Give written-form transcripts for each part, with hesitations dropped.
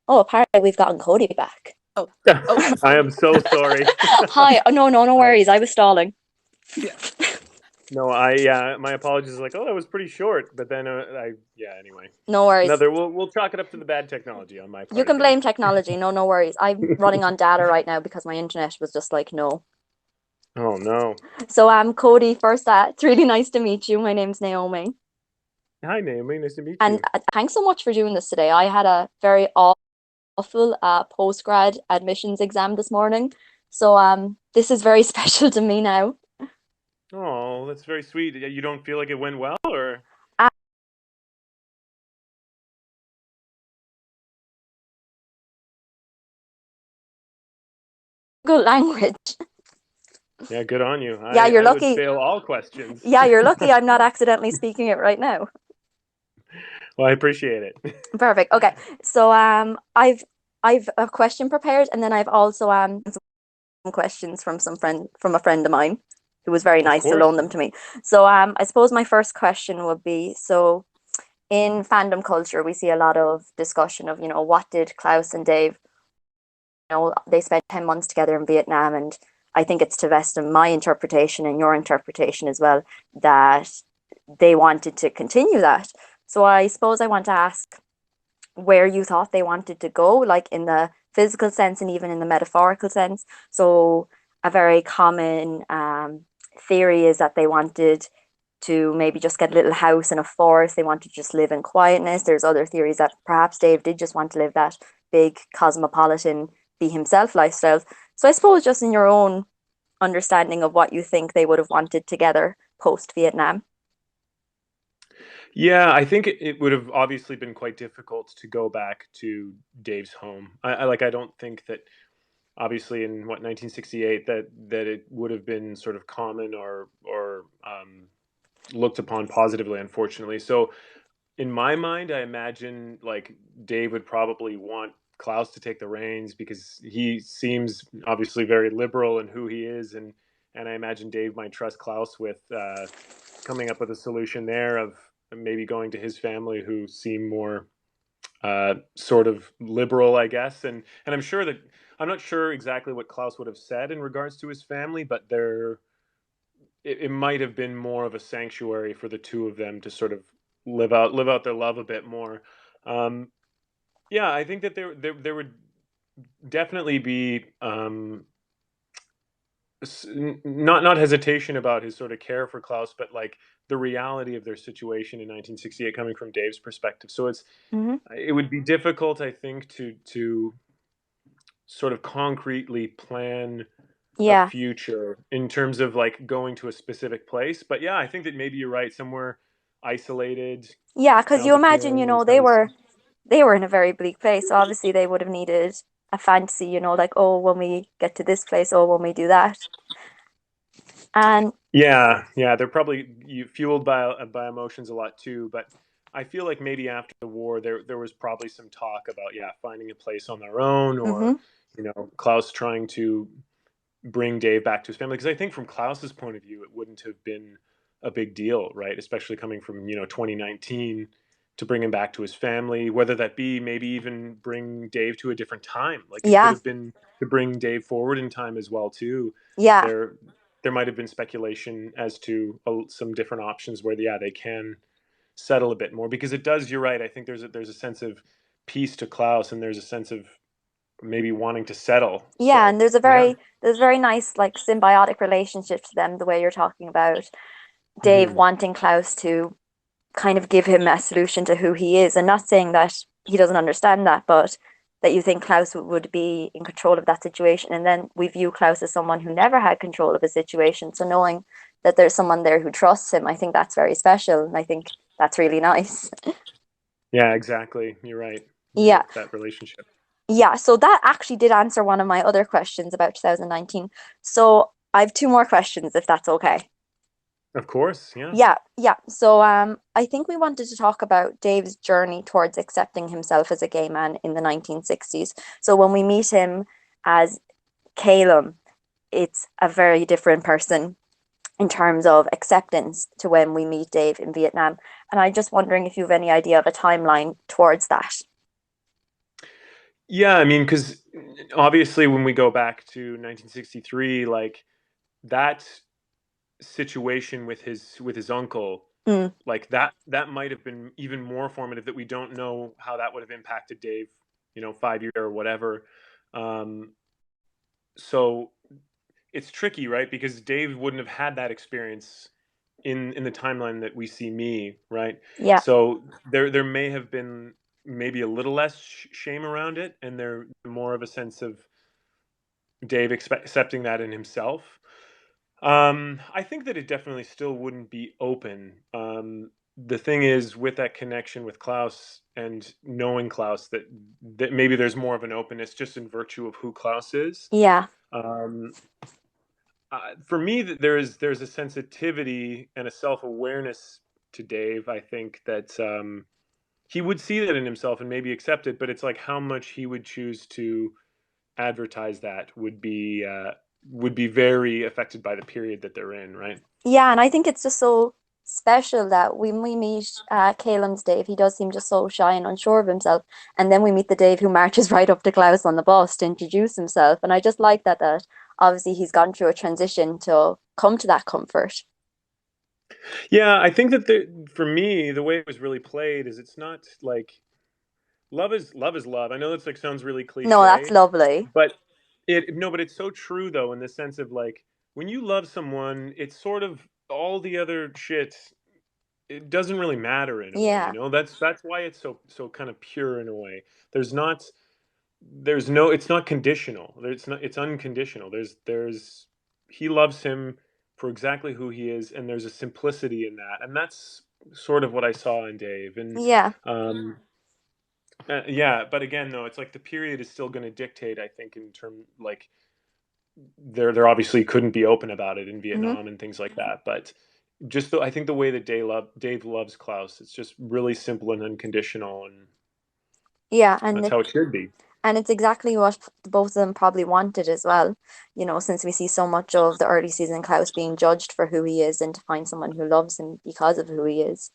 Oh, apparently we've gotten Cody back. Oh, oh, I am so sorry. Hi. Oh, no, no, no I worries. I was stalling. yeah. no, I yeah, my apologies. Like, oh, that was pretty short, but then I yeah. Anyway, No worries. another. We'll chalk it up to the bad technology on my You part can again. blame technology. No, no worries. I'm running on data right now because my internet was just like, no. Oh no. So, Cody, first, it's really nice to meet you. My name's Naomi. Hi, Naomi. Nice to meet And you. thanks so much for doing this today. I had a very awful postgrad admissions exam this morning. So, this is very special to me now. Oh, that's very sweet. You don't feel like it went well, or? Uh, Good language. Yeah, good on you. Yeah, you're I would lucky. fail all questions. Yeah, you're lucky I'm not accidentally speaking it right now. Well, I appreciate it. Perfect. Okay. So I've a question prepared and then I've also some questions from a friend of mine who was very Of nice to course. loan them to me. So I suppose my first question would be, so in fandom culture we see a lot of discussion of, what did Klaus and Dave, they spent 10 months together in Vietnam, and I think it's to vest in my interpretation and your interpretation as well that they wanted to continue that. So I suppose I want to ask where you thought they wanted to go, like in the physical sense and even in the metaphorical sense. So, a very common theory is that they wanted to maybe just get a little house in a forest. They wanted to just live in quietness. There's other theories that perhaps Dave did just want to live that big cosmopolitan, be himself lifestyle. So, I suppose just in your own understanding of what you think they would have wanted together post Vietnam. Yeah, I think it would have obviously been quite difficult to go back to Dave's home. I don't think that obviously in what 1968 that it would have been sort of common or looked upon positively, unfortunately. So in my mind, I imagine like Dave would probably want Klaus to take the reins because he seems obviously very liberal in who he is, and I imagine Dave might trust Klaus with coming up with a solution there of maybe going to his family who seem more sort of liberal, I guess, and I'm sure that I'm not sure exactly what Klaus would have said in regards to his family, but it might have been more of a sanctuary for the two of them to sort of live out their love a bit more. Um, yeah, I think that there would definitely be not hesitation about his sort of care for Klaus, but like the reality of their situation in 1968 coming from Dave's perspective. So Mm-hmm. it would be difficult, I think, to sort of concretely plan a Yeah. future in terms of like going to a specific place. But yeah, I think that maybe you're right. Somewhere isolated. Yeah, because you Sounds imagine, appealing and they sounds. were in a very bleak place. So obviously they would have needed a fantasy, like, oh, when we get to this place, oh, when we do that. And Yeah, yeah, they're probably fueled by emotions a lot too. But I feel like maybe after the war, there was probably some talk about yeah finding a place on their own, or hmm Klaus trying to bring Dave back to his family. Because I think from Klaus's point of view, it wouldn't have been a big deal, right? Especially coming from 2019 to bring him back to his family, whether that be maybe even bring Dave to a different time. Like it could yeah, have been to bring Dave forward in time as well too. yeah, There there might have been speculation as to some different options where yeah they can settle a bit more because it does. You're right. I think there's a sense of peace to Klaus and there's a sense of maybe wanting to settle. yeah. So And there's a yeah. very nice like symbiotic relationship to them, the way you're talking about Dave Hmm. wanting Klaus to kind of give him a solution to who he is, and not saying that he doesn't understand that, but that you think Klaus would be in control of that situation. And then we view Klaus as someone who never had control of a situation. So knowing that there's someone there who trusts him, I think that's very special. And I think that's really nice. Yeah, exactly. You're right. Yeah. That relationship. Yeah. So that actually did answer one of my other questions about 2019. So I have two more questions, if that's okay. Of course. Yeah. Yeah, yeah. So I think we wanted to talk about Dave's journey towards accepting himself as a gay man in the 1960s. So when we meet him as Calum, it's a very different person in terms of acceptance to when we meet Dave in Vietnam. And I'm just wondering if you have any idea of a timeline towards that. Yeah, I mean, because obviously when we go back to 1963, like that situation with his uncle, Mm, like that might have been even more formative, that we don't know how that would have impacted Dave, 5 year or whatever. Um, so it's tricky, right? Because Dave wouldn't have had that experience in the timeline that we see me, right? yeah, So there may have been maybe a little less shame around it, and there more of a sense of Dave accepting that in himself. I think that it definitely still wouldn't be open. The thing is, with that connection with Klaus and knowing Klaus, that maybe there's more of an openness just in virtue of who Klaus is. yeah, Um, for me, there's a sensitivity and a self awareness to Dave. I think that he would see that in himself and maybe accept it, but it's like how much he would choose to advertise that would be very affected by the period that they're in, right? yeah. And I think it's just so special that when we meet Caelan's Dave, he does seem just so shy and unsure of himself. And then we meet the Dave who marches right up to Klaus on the bus to introduce himself. And I just like that obviously he's gone through a transition to come to that comfort. Yeah, I think that for me, the way it was really played is it's not like love is love. I know that's like sounds really No, that's cliche, lovely. but but it's so true though, in the sense of like when you love someone, it's sort of all the other shit, it doesn't really matter in a way, Yeah, that's why it's so kind of pure in a way. There's not there's no it's not conditional. It's unconditional. There's he loves him for exactly who he is, and there's a simplicity in that, and that's sort of what I saw in Dave. And yeah, um yeah, but again though, it's like the period is still going to dictate, I think, in term like there obviously couldn't be open about it in hmm, Vietnam and things like that, but I think the way that Dave loves Klaus, it's just really simple and unconditional, and yeah. that's how it should be. And it's exactly what both of them probably wanted as well. Since we see so much of the early season Klaus being judged for who he is and to find someone who loves him because of who he is.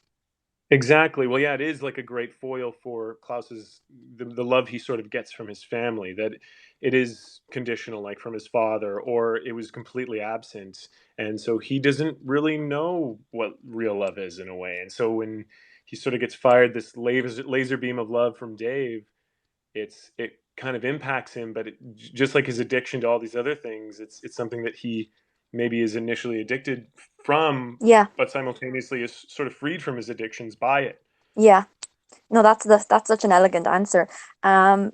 Exactly. Well, yeah, it is like a great foil for Klaus's the love he sort of gets from his family. That it is conditional, like from his father, or it was completely absent, and so he doesn't really know what real love is in a way. And so when he sort of gets fired this laser beam of love from Dave, it kind of impacts him. But just like his addiction to all these other things, it's something that he maybe is initially addicted from, Yeah, but simultaneously is sort of freed from his addictions by it. yeah. No, that's such an elegant answer.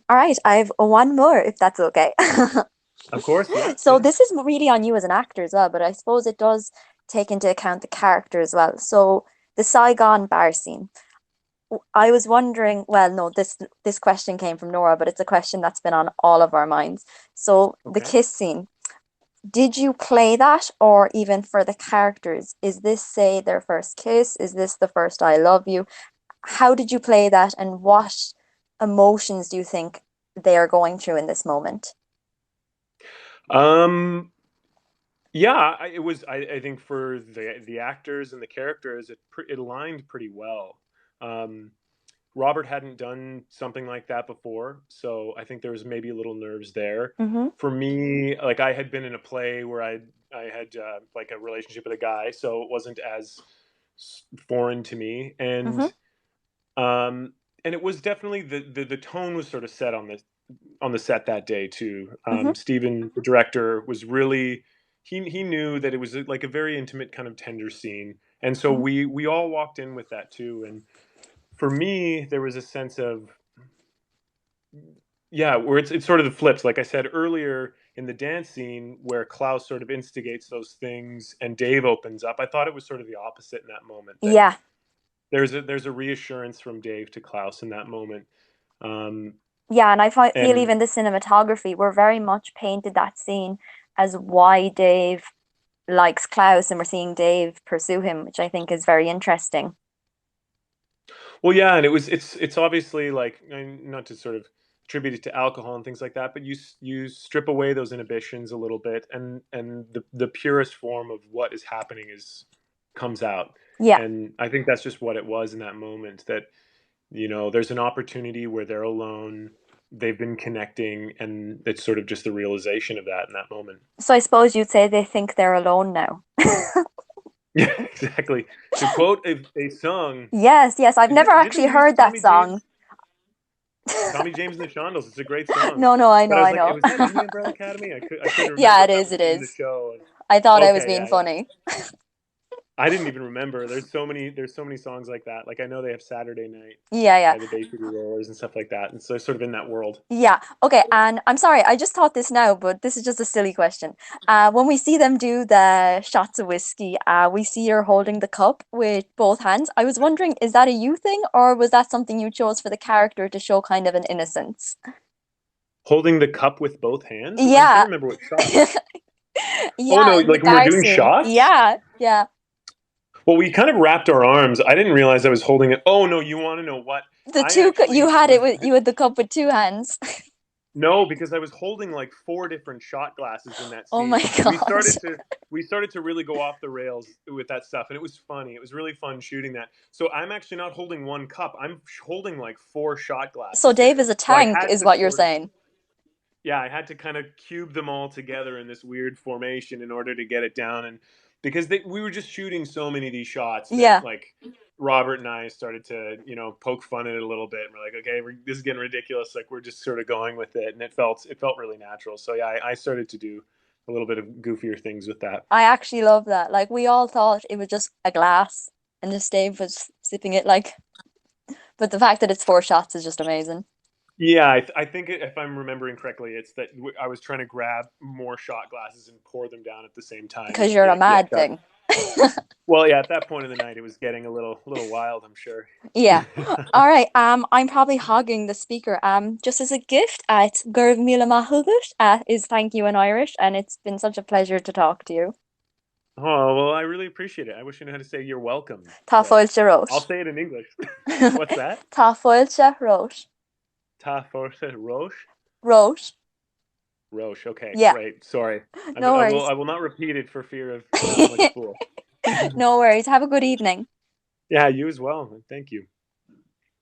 All right, I've one more if that's okay. Of course, yeah, So yeah. this is really on you as an actor as well, but I suppose it does take into account the character as well. So the Saigon bar scene. I was wondering, well, no, this question came from Nora, but it's a question that's been on all of our minds. So the Okay. kiss scene, did you play that, or even for the characters? Is this, say, their first kiss? Is this the first I love you? How did you play that, and what emotions do you think they are going through in this moment? Um, yeah, it was. I think for the actors and the characters, it aligned pretty well. Um, Robert hadn't done something like that before, so I think there was maybe a little nerves there. Mm-hmm. For me, like I had been in a play where I had like a relationship with a guy, so it wasn't as foreign to me, Mm-hmm. um, and it was definitely the tone was sort of set on the set that day too. Mm-hmm. Stephen, the director, was really he knew that it was like a very intimate kind of tender scene, and so Mm-hmm. we all walked in with that too. And for me, there was a sense of yeah, where it's sort of the flips. Like I said earlier in the dance scene, where Klaus sort of instigates those things and Dave opens up. I thought it was sort of the opposite in that moment. That Yeah, there's a reassurance from Dave to Klaus in that moment. Um, yeah, and I feel and even the cinematography, we're very much painted that scene as why Dave likes Klaus, and we're seeing Dave pursue him, which I think is very interesting. Well, yeah, and it's obviously like, not to sort of attribute it to alcohol and things like that, but you strip away those inhibitions a little bit, and the purest form of what is happening is comes out, Yeah, and I think that's just what it was in that moment. That there's an opportunity where they're alone. they've been connecting, and it's sort of just the realization of that in that moment. So I suppose you'd say they think they're alone now. Yeah, exactly. To quote a song, Yes, yes. I've is never it, did they actually use heard that song. Tommy James and the Shondells? It's a great song. No, no, I But know, I was I like, know. was that in the Umbrella Academy? I couldn't remember Yeah, if it that is, was it in the is. show. I thought I was Okay, being yeah, yeah. funny. I didn't even remember. There's so many songs like that. Like I know they have Saturday Night Yeah, yeah. by the Bay City Rollers and stuff like that. And so sort of in that world. Yeah. Okay. And I'm sorry, I just thought this now, but this is just a silly question. When we see them do the shots of whiskey, we see her holding the cup with both hands. I was wondering, is that a you thing, or was that something you chose for the character to show kind of an innocence? Holding the cup with both hands? I'm trying Yeah. to remember what shot. Oh Yeah, no, in the like when we're bar doing scene. shots? Yeah, yeah. Well, we kind of wrapped our arms. I didn't realize I was holding it. Oh no, you want to know what? I You actually had it was with you had the cup with two hands. no, because I was holding like four different shot glasses in that Oh my scene. God. We started to really go off the rails with that stuff, and it was funny. It was really fun shooting that. So I'm actually not holding one cup. I'm holding like four shot So glasses Dave here. is a So I tank, had is to what you're sort of saying. yeah, I had to kind of cube them all together in this weird formation in order to get it down. And because we were just shooting so many of these shots that Yeah. like Robert and I started to, poke fun at it a little bit. And we're like, okay, this is getting ridiculous. Like we're just sort of going with it. And it felt really natural. So yeah, I started to do a little bit of goofier things with that. I actually love that. Like we all thought it was just a glass and just Dave was sipping it like, but the fact that it's four shots is just amazing. Yeah, I think if I'm remembering correctly, it's that I was trying to grab more shot glasses and pour them down at the same time. Because And you're a yeah, mad thing. well, yeah, at that point in the night, it was getting little wild, I'm sure. Yeah. All right. I'm probably hogging the speaker. Just as a gift, it's Gurv Mila Mahubut, is thank you in Irish, and it's been such a pleasure to talk to you. Oh, well, I really appreciate it. I wish I knew how to say you're welcome, Tá but foilte I'll rois. say it in English. What's that? Tá foilte rois. Ta forse Roche? Rois. Roche. Okay, Yeah. great. Sorry. No worries. I will not repeat it for fear of sounding like a fool. No worries. Have a good evening. Yeah, you as well. Thank you.